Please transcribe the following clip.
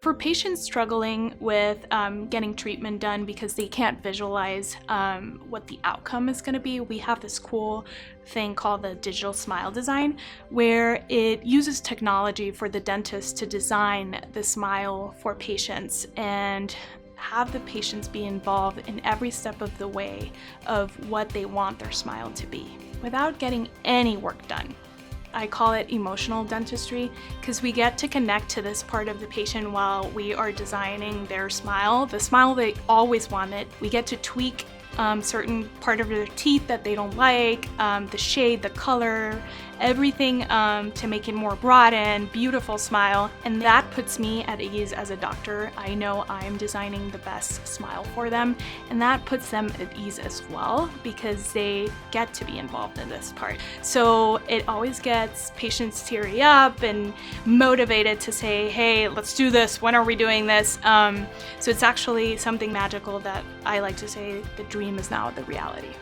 For patients struggling with getting treatment done because they can't visualize what the outcome is going to be, we have this cool thing called the digital smile design, where it uses technology for the dentist to design the smile for patients and have the patients be involved in every step of the way of what they want their smile to be without getting any work done. I call it emotional dentistry because we get to connect to this part of the patient while we are designing their smile, the smile they always wanted. We get to tweak certain part of their teeth that they don't like, the shade, the color, everything to make it more broad and beautiful smile. And that puts me at ease as a doctor. I know I'm designing the best smile for them, and that puts them at ease as well because they get to be involved in this part. So it always gets patients teary up and motivated to say, hey, let's do this. When are we doing this? So it's actually something magical that I like to say the dream is now the reality.